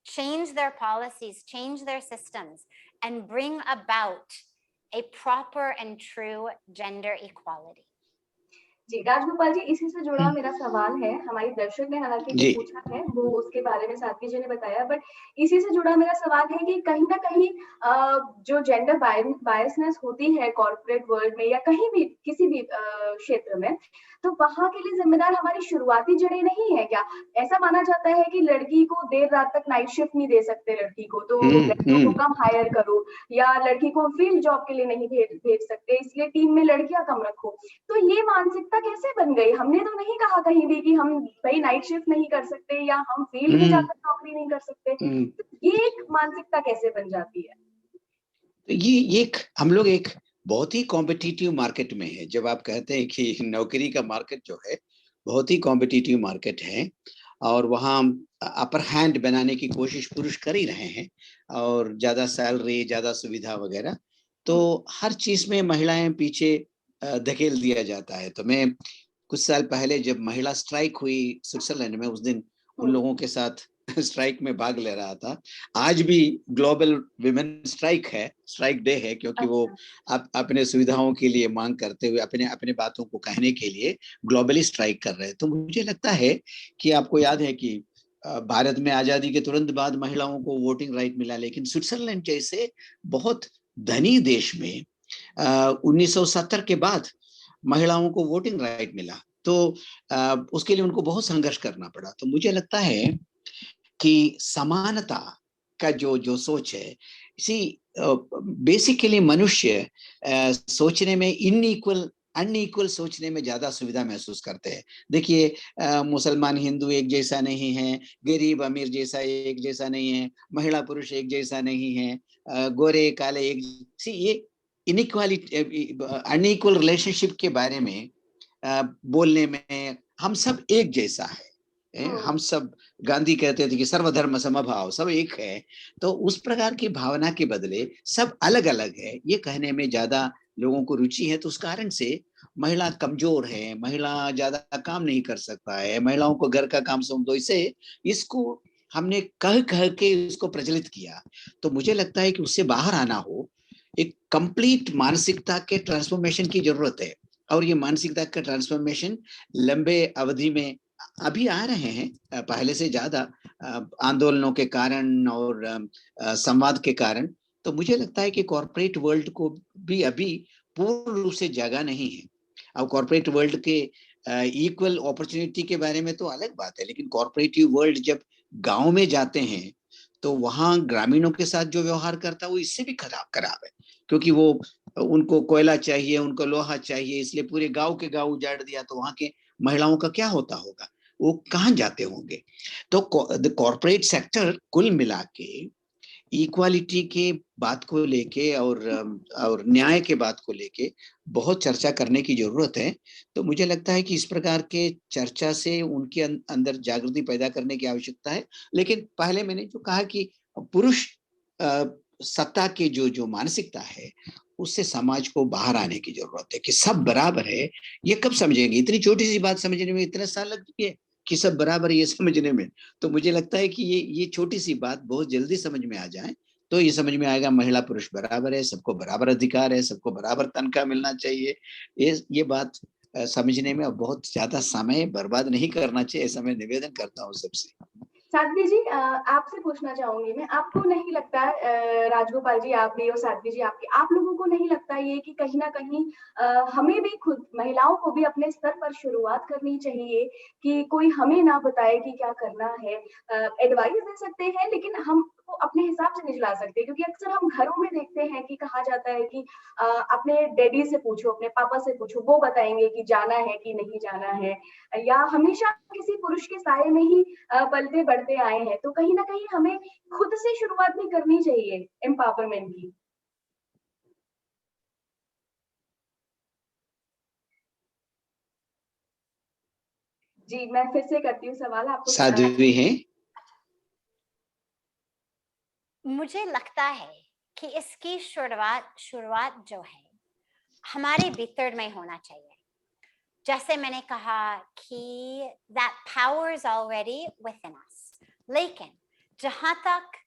change their policies, change their systems, and bring about a proper and true gender equality. जी, राजगोपाल जी, इसी से जुड़ा मेरा सवाल है। हमारी दर्शक ने हालाँकि जो जी पूछा है, वो उसके बारे में साथी जी ने बताया, बट इसी से जुड़ा मेरा सवाल है कि कहीं न कहीं जो जेंडर बायसनेस होती है कॉर्पोरेट वर्ल्ड में या कहीं भी, किसी भी क्षेत्र में, तो वहाँ के लिए ज़िम्मेदार हमारी शुरुआती जड़ें नहीं है क्या? ऐसा माना जाता है कि लड़की को देर रात तक नाइट शिफ्ट नहीं दे सकते लड़की को, तो लड़कियों को कम हायर करो, या लड़की को हम फील्ड जॉब के लिए नहीं भेज सकते, इसलिए टीम में लड़कियाँ कम रखो। तो ये मानसिकता कैसे बन गई? हमने तो नहीं कहा कहीं भी कि हम भई नाइट शिफ्ट नहीं कर सकते या हम फील्ड में हम्म जाकर नौकरी नहीं कर सकते। हम्म तो ये एक मानसिकता कैसे बन जाती है? तो ये एक हम लोग एक बहुत ही कॉम्पिटिटिव मार्केट में है। जब आप कहते हैं कि नौकरी का मार्केट जो है बहुत ही कॉम्पिटिटिव मार्केट है और वहाँ अपर हैंड बनाने की कोशिश पुरुष कर ही रहे हैं और ज्यादा सैलरी, ज्यादा सुविधा वगैरह, तो हर चीज में महिलाएं पीछे धकेल दिया जाता है। तो मैं कुछ साल पहले जब महिला स्ट्राइक हुई स्विट्जरलैंड में, उस दिन उन हुँ, लोगों के साथ स्ट्राइक में भाग ले रहा था। आज भी ग्लोबल विमेन स्ट्राइक है, स्ट्राइक डे है, क्योंकि वो अच्छा। अपने सुविधाओं के लिए मांग करते हुए अपने अपने बातों को कहने के लिए ग्लोबली स्ट्राइक कर रहे हैं। तो मुझे लगता है कि आपको याद है कि भारत में आजादी के तुरंत बाद महिलाओं को वोटिंग राइट मिला, लेकिन स्विट्जरलैंड जैसे बहुत धनी देश में 1970 के बाद महिलाओं को वोटिंग राइट मिला। तो उसके लिए उनको बहुत संघर्ष करना पड़ा। तो मुझे लगता है कि समानता का जो जो सोच है, इसी बेसिकली मनुष्य सोचने में इनइक्वल अनइक्वल सोचने में ज्यादा सुविधा महसूस करते हैं। देखिए, मुसलमान हिंदू एक जैसा नहीं है, गरीब अमीर जैसा एक जैसा नहीं है, महिला पुरुष एक जैसा नहीं है, गोरे काले एक ये इनइक्वालिटी, अनइक्वल रिलेशनशिप के बारे में बोलने में हम सब एक जैसा है। हम हुँ, सब, गांधी कहते थे कि सर्वधर्म समभाव, सब एक है। तो उस प्रकार की भावना के बदले सब अलग अलग है, ये कहने में ज्यादा लोगों को रुचि है। तो उस कारण से महिला कमजोर है, महिला ज्यादा काम नहीं कर सकता है, महिलाओं को घर का काम सौंप दो, इसे इसको हमने कह कह के इसको प्रचलित किया। तो मुझे लगता है कि उससे बाहर आना हो, एक कंप्लीट मानसिकता के ट्रांसफॉर्मेशन की जरूरत है। और ये मानसिकता का ट्रांसफॉर्मेशन लंबे अवधि में अभी आ रहे हैं, पहले से ज्यादा आंदोलनों के कारण और संवाद के कारण। तो मुझे लगता है कि कॉर्पोरेट वर्ल्ड को भी अभी पूर्ण रूप से जगह नहीं है। अब कॉर्पोरेट वर्ल्ड के इक्वल अपॉर्चुनिटी के बारे में तो अलग बात है, लेकिन कॉर्पोरेटिव वर्ल्ड जब गांव में जाते हैं तो वहां ग्रामीणों के साथ जो व्यवहार करता है वो इससे भी खराब खराब है, क्योंकि वो उनको कोयला चाहिए, उनको लोहा चाहिए, इसलिए पूरे गांव के गांव उजाड़ दिया। तो वहां के महिलाओं का क्या होता होगा, वो कहाँ जाते होंगे। तो द कॉर्पोरेट सेक्टर कुल मिला के इक्वालिटी के बात को लेके और न्याय के बात को लेके बहुत चर्चा करने की जरूरत है। तो मुझे लगता है कि इस प्रकार के चर्चा से उनके अंदर जागृति पैदा करने की आवश्यकता है। लेकिन पहले मैंने जो कहा कि पुरुष सत्ता की जो जो मानसिकता है, उससे समाज को बाहर आने की जरूरत है कि सब बराबर है। ये कब समझेंगे? इतनी छोटी सी बात समझने में इतने साल लगती है कि सब बराबर है ये समझने में। तो मुझे लगता है कि ये छोटी सी बात बहुत जल्दी समझ में आ जाए तो ये समझ में आएगा महिला पुरुष बराबर है, सबको बराबर अधिकार है, सबको बराबर तनख्वाह मिलना चाहिए। ये बात समझने में बहुत ज्यादा समय बर्बाद नहीं करना चाहिए, ऐसा मैं निवेदन करता हूँ सबसे। साध्वी जी, आपसे पूछना चाहूँगी मैं, आपको नहीं लगता राजगोपाल जी, आप भी और साध्वी जी, आप लोगों को नहीं लगता ये कि कहीं न कहीं हमें भी खुद महिलाओं को भी अपने स्तर पर शुरुआत करनी चाहिए कि कोई हमें ना बताए कि क्या करना है? एडवाइस दे सकते हैं, लेकिन हम को अपने हिसाब से नहीं चला सकते, क्योंकि अक्सर हम घरों में देखते हैं कि कहा जाता है कि अपने डैडी से पूछो, अपने पापा से पूछो, वो बताएँगे कि जाना है कि नहीं जाना है, या हमेशा किसी पुरुष के साये में ही पलते बढ़ते आए हैं। तो कहीं न कहीं हमें खुद से शुरुआत भी करनी चाहिए एम्पावरमेंट की। जी, मैं फिर से करती हूँ सवाल आपको साध्वी है। मुझे लगता है कि इसकी शुरुआत शुरुआत जो है हमारे भीतर में होना चाहिए। जैसे मैंने कहा कि that power is already within us, लेकिन जहां तक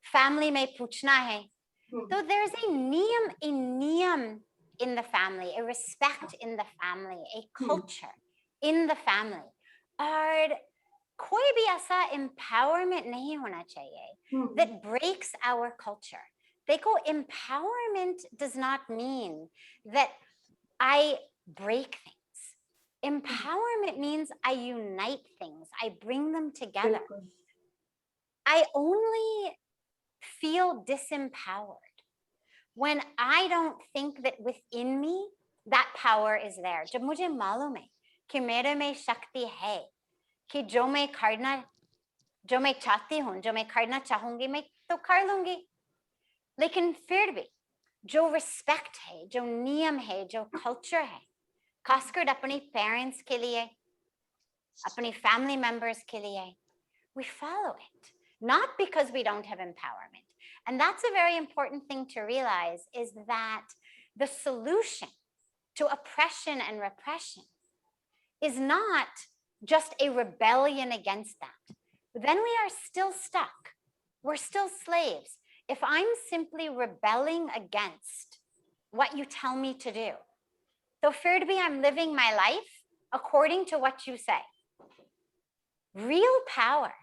फैमिली में पूछना है So there's a niyam in the family, a respect in the family, a culture in the family. और कोई भी ऐसा empowerment नहीं होना चाहिए that breaks our culture. देखो, empowerment does not mean that I break things. Empowerment means I unite things. I bring them together. I only feel disempowered when I don't think that within me that power is there. जब मुझे मालूम है कि मेरे में शक्ति है, कि जो मैं चाहती हूँ, जो मैं करना चाहूंगी, मैं तो कर लूंगी. लेकिन फिर भी जो रिस्पेक्ट है, जो नियम है, जो कल्चर है, खासकर अपने पेरेंट्स के लिए, अपने फैमिली मेंबर्स के लिए, we follow it, not because we don't have empowerment. And that's a very important thing to realize, is that the solution to oppression and repression is not just a rebellion against that. Then we are still stuck. We're still slaves. If I'm simply rebelling against what you tell me to do, so fear to be I'm living my life according to what you say. Real power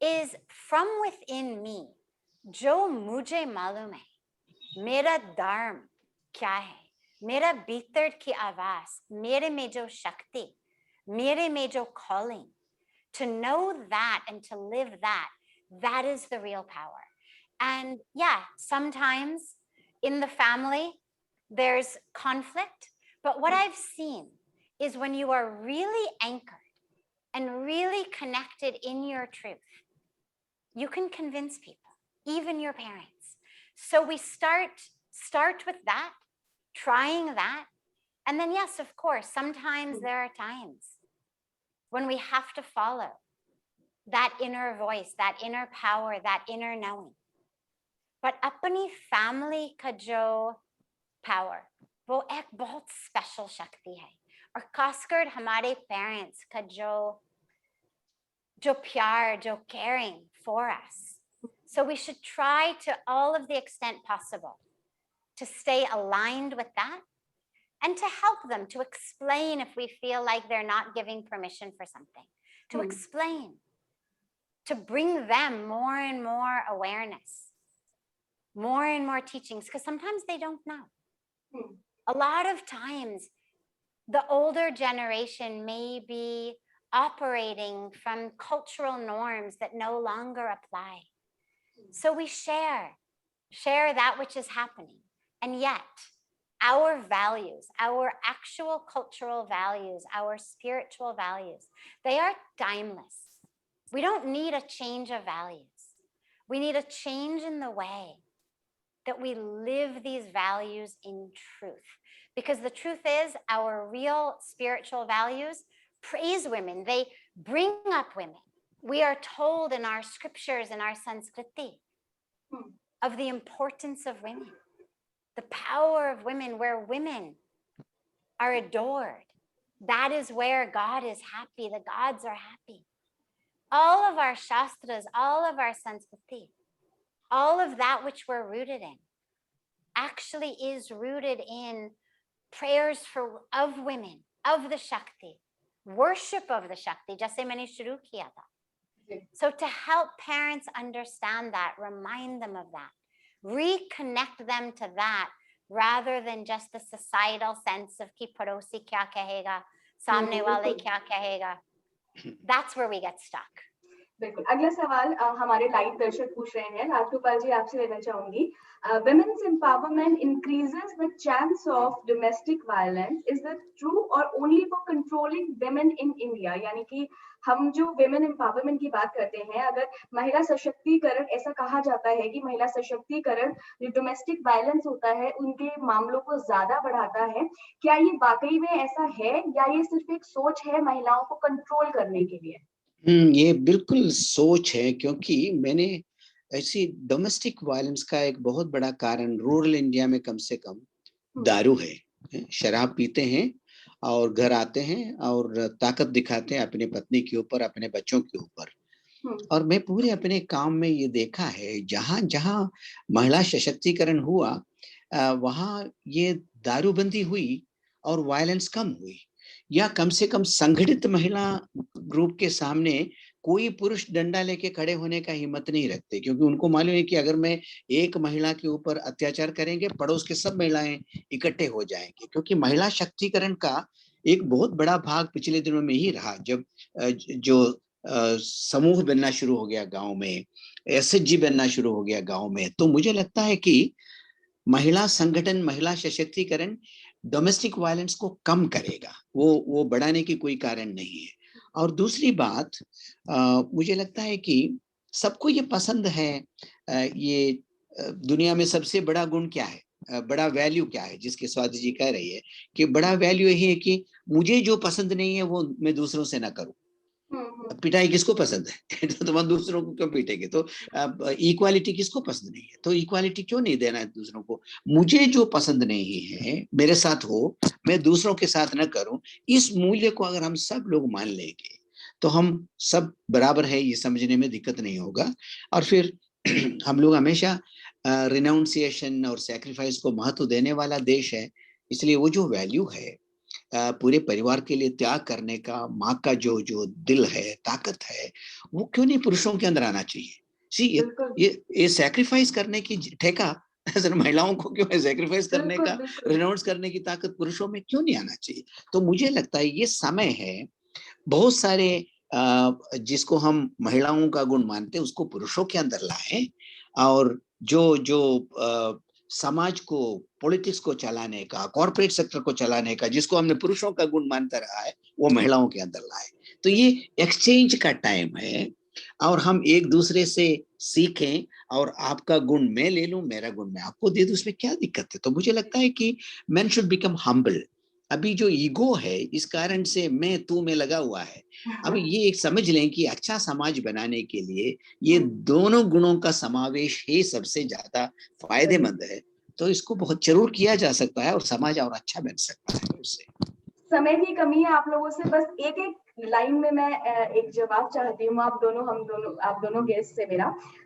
is from within me. जो मुझे मालूम है, मेरा धर्म क्या है, मेरा भीतर की आवाज, मेरे में जो शक्ति, मेरे में जो calling, to know that and to live that, that is the real power. And yeah, sometimes in the family there's conflict, but what I've seen is when you are really anchored and really connected in your truth, you can convince people, even your parents. So we start with that, trying that. And then yes, of course, sometimes there are times when we have to follow that inner voice, that inner power, that inner knowing. But अपनी family का जो power, वो एक बहुत special शक्ति है. और खासकर हमारे parents का जो प्यार, जो caring for us. So we should try to all of the extent possible to stay aligned with that and to help them, to explain if we feel like they're not giving permission for something, to explain, to bring them more and more awareness, more and more teachings, because sometimes they don't know. A lot of times the older generation may be operating from cultural norms that no longer apply. So we share that which is happening. And yet our values, our actual cultural values, our spiritual values, they are timeless. We don't need a change of values. We need a change in the way that we live these values in truth. Because the truth is, our real spiritual values praise women. They bring up women. We are told in our scriptures, in our Sanskriti, of the importance of women, the power of women, where women are adored. That is where God is happy. The gods are happy. All of our shastras, all of our Sanskriti, all of that which we're rooted in actually is rooted in prayers of women, of the Shakti, worship of the Shakti, jaise maine shuru kiya tha. So to help parents understand that, remind them of that, reconnect them to that, rather than just the societal sense of ki padosi kya kahega, samne wale kya kahega. That's where we get stuck. बिल्कुल. अगला सवाल हमारे live दर्शक पूछ रहे हैं. राजगोपाल जी, आपसे लेना चाहूंगी. Women's empowerment increases the chance of domestic violence. Is that true or only for controlling women in India? यानी कि हम जो women empowerment की बात करते हैं, अगर महिला सशक्तिकरण, ऐसा कहा जाता है कि महिला सशक्तिकरण जो domestic violence होता है उनके मामलों को ज्यादा बढ़ाता है. क्या ये वाकई में ऐसा है या ये सिर्फ एक सोच है महिलाओं को कंट्रोल करने के लिए? ये बिल्कुल सोच है, क्योंकि मैंने ऐसी डोमेस्टिक वायलेंस का एक बहुत बड़ा कारण रूरल इंडिया में कम से कम दारू है. शराब पीते हैं और घर आते हैं और ताकत दिखाते हैं अपनी पत्नी के ऊपर, अपने बच्चों के ऊपर. और मैं पूरे अपने काम में ये देखा है, जहां जहां महिला सशक्तिकरण हुआ वहां ये दारूबंदी हुई और वायलेंस कम हुई, या कम से कम संगठित महिला ग्रुप के सामने कोई पुरुष डंडा लेके खड़े होने का हिम्मत नहीं रखते, क्योंकि उनको मालूम है कि अगर मैं एक महिला के ऊपर अत्याचार करेंगे, पड़ोस के सब महिलाएं इकट्ठे हो जाएंगे। क्योंकि महिला शक्तिकरण का एक बहुत बड़ा भाग पिछले दिनों में ही रहा, जब जो समूह बनना शुरू हो गया गांव में, एसएचजी बनना शुरू हो गया गांव में। तो मुझे लगता है कि महिला संगठन, महिला सशक्तिकरण डोमेस्टिक वायलेंस को कम करेगा, वो बढ़ाने की कोई कारण नहीं है। और दूसरी बात, मुझे लगता है कि सबको ये पसंद है, ये दुनिया में सबसे बड़ा गुण क्या है, बड़ा वैल्यू क्या है, जिसके स्वाति जी कह रही है कि बड़ा वैल्यू यही है कि मुझे जो पसंद नहीं है वो मैं दूसरों से ना करूं। पिटाई किसको पसंद है? तो तुम दूसरों को क्यों पीटेंगे? तो इक्वालिटी किसको पसंद नहीं है? तो इक्वालिटी क्यों नहीं देना है दूसरों को? मुझे जो पसंद नहीं है मेरे साथ हो, मैं दूसरों के साथ न करूं, इस मूल्य को अगर हम सब लोग मान लेंगे तो हम सब बराबर है, ये समझने में दिक्कत नहीं होगा। और फिर हम लोग हमेशा रिनाउंसिएशन और सैक्रिफाइस को महत्व देने वाला देश है, इसलिए वो जो वैल्यू है पूरे परिवार के लिए त्याग करने का, माँ का जो जो दिल है, ताकत है, वो क्यों नहीं पुरुषों के अंदर आना चाहिए? सी ये सैक्रिफाइस करने की ठेका सिर्फ महिलाओं को क्यों है? सैक्रिफाइस करने का, रिनाउंस करने की ताकत पुरुषों में क्यों नहीं आना चाहिए? तो मुझे लगता है ये समय है, बहुत सारे जिसको हम महिलाओं का गुण मानते हैं उसको पुरुषों के अंदर लाएं, और जो जो समाज को, पॉलिटिक्स को चलाने का, कॉर्पोरेट सेक्टर को चलाने का, जिसको हमने पुरुषों का गुण मानता रहा है, वो महिलाओं के अंदर लाए। तो ये एक्सचेंज का टाइम है, और हम एक दूसरे से सीखें, और आपका गुण मैं ले लूं, मेरा गुण मैं आपको दे दूं, उसमें क्या दिक्कत है? तो मुझे लगता है कि मैन शुड बिकम हम्बल। अभी जो ईगो है, इस कारण से मैं तू में लगा हुआ है। अब ये एक समझ लें कि अच्छा समाज बनाने के लिए ये दोनों गुणों का समावेश ही सबसे ज्यादा फायदेमंद है। तो इसको बहुत जरूर किया जा सकता है, और समाज और अच्छा बन सकता है उससे। समय की कमी है आप लोगों से, बस एक एक लाइन में मैं एक जवाब चाहती हूँ आप दोनों गेस्ट से मेरा,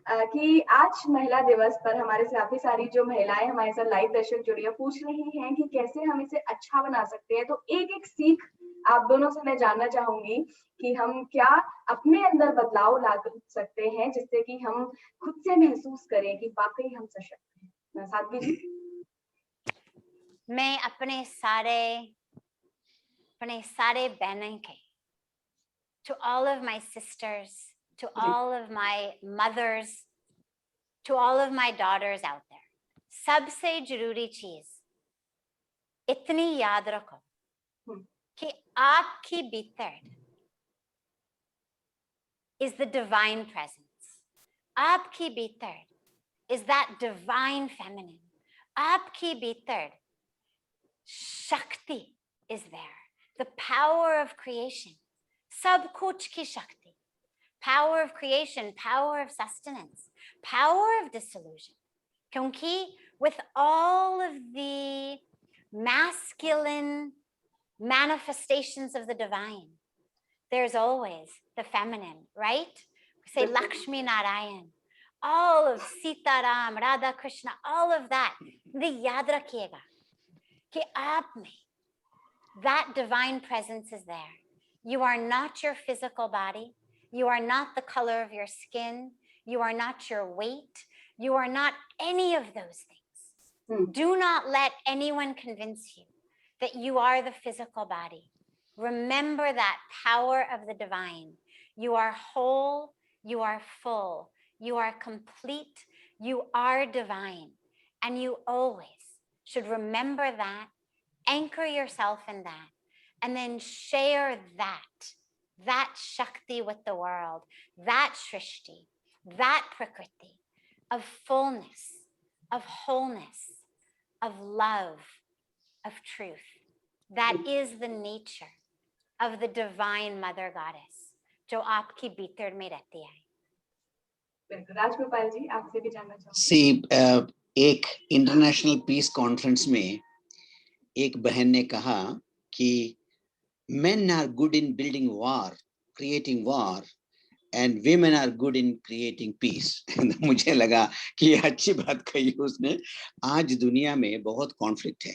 कि आज महिला दिवस पर हमारे से काफी सारी जो महिलाएं हमारे साथ लाइव दर्शक जुड़ी है, पूछ रही हैं कि कैसे हम इसे अच्छा बना सकते हैं। तो एक एक सीख आप दोनों से मैं जानना चाहूंगी कि हम क्या अपने अंदर बदलाव ला सकते हैं, जिससे कि हम खुद से महसूस करें कि वाकई हम सशक्त हैं। साध्वी जी। मैं अपने सारे बहनों के, to all of my sisters, to all of my mothers, to all of my daughters out there, सबसे जरूरी चीज इतनी याद रखो कि आपकी भीतर is the divine presence. आपकी भीतर is that divine feminine. आपकी भीतर शक्ति is there. The power of creation. सब कुछ की शक्ति. Power of creation, power of sustenance, power of dissolution. क्योंकि with all of the masculine manifestations of the divine, there's always the feminine, right? We say Lakshmi Narayan, all of Sita Ram, Radha Krishna, all of that. याद रखिएगा कि आप में that divine presence is there. You are not your physical body. You are not the color of your skin. You are not your weight. You are not any of those things. Do not let anyone convince you that you are the physical body. Remember that power of the divine. You are whole. You are full. You are complete. You are divine. And you always should remember that, anchor yourself in that, and then share that Shakti with the world, that Shrishti, that Prakriti of fullness, of wholeness, of love, of truth. That is the nature of the divine Mother Goddess, जो आपकी भीतर में रहती है। राजगोपाल जी, आपसे भी जानना चाहूंगी। सी एक इंटरनेशनल पीस कॉन्फ्रेंस में एक बहन ने कहा कि men are good in building war, creating war, and women are good in creating peace. मुझे लगा कि ये अच्छी बात कही उसने। आज दुनिया में बहुत कॉन्फ्लिक्ट है,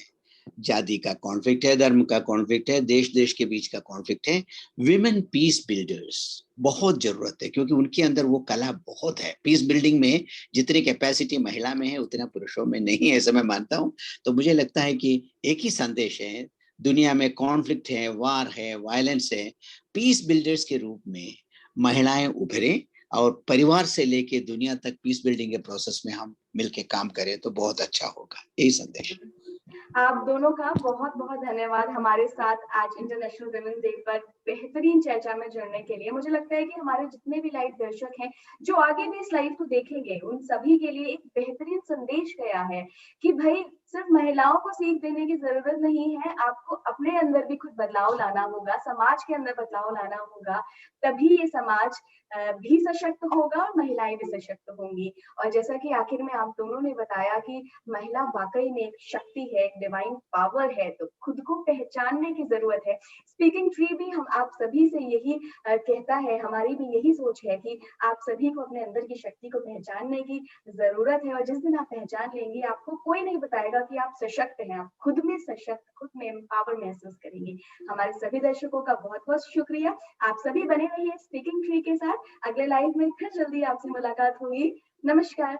जाति का कॉन्फ्लिक्ट है, धर्म का कॉन्फ्लिक्ट है, देश देश के बीच का कॉन्फ्लिक्ट है। विमेन पीस बिल्डर्स बहुत जरूरत है, क्योंकि उनके अंदर वो कला बहुत है। पीस बिल्डिंग में जितनी कैपेसिटी महिला में है उतना पुरुषों में नहीं है, ऐसा मैं मानता हूँ। तो मुझे लगता है कि एक ही संदेश है, दुनिया में कॉन्फ्लिक्ट है, वार है, वायलेंस है, पीस बिल्डर्स के रूप में महिलाएं उभरे और परिवार से लेके दुनिया तक पीस बिल्डिंग के प्रोसेस में हम मिलके काम करें तो बहुत अच्छा होगा। यही संदेश। आप दोनों का बहुत बहुत धन्यवाद हमारे साथ आज इंटरनेशनल वुमेन्स डे पर बेहतरीन चर्चा में जुड़ने के लिए। मुझे लगता है कि हमारे जितने भी लाइव दर्शक हैं जो आगे भी इस लाइव को देखेंगे, उन सभी के लिए एक बेहतरीन संदेश गया है कि भाई सिर्फ महिलाओं को सीख देने की जरूरत नहीं है, आपको अपने अंदर भी खुद बदलाव लाना होगा, समाज के अंदर बदलाव लाना होगा, तभी ये समाज भी सशक्त होगा और महिलाएं भी सशक्त होंगी। और जैसा कि आखिर में आप दोनों ने बताया कि महिला वाकई में एक शक्ति है, एक डिवाइन पावर है, तो खुद को पहचानने की जरूरत है। स्पीकिंग ट्री भी हम आप सभी से यही कहता है, हमारी भी यही सोच है कि आप सभी को अपने अंदर की शक्ति को पहचानने की जरूरत है। और जिस दिन आप पहचान लेंगे, आपको कोई नहीं बताएगा कि आप सशक्त हैं, आप खुद में सशक्त, खुद में एम्पावर महसूस करेंगे। हमारे सभी दर्शकों का बहुत बहुत शुक्रिया। आप सभी बने रहिए स्पीकिंग ट्री के साथ। अगले लाइव में फिर जल्दी आपसे मुलाकात होगी। नमस्कार।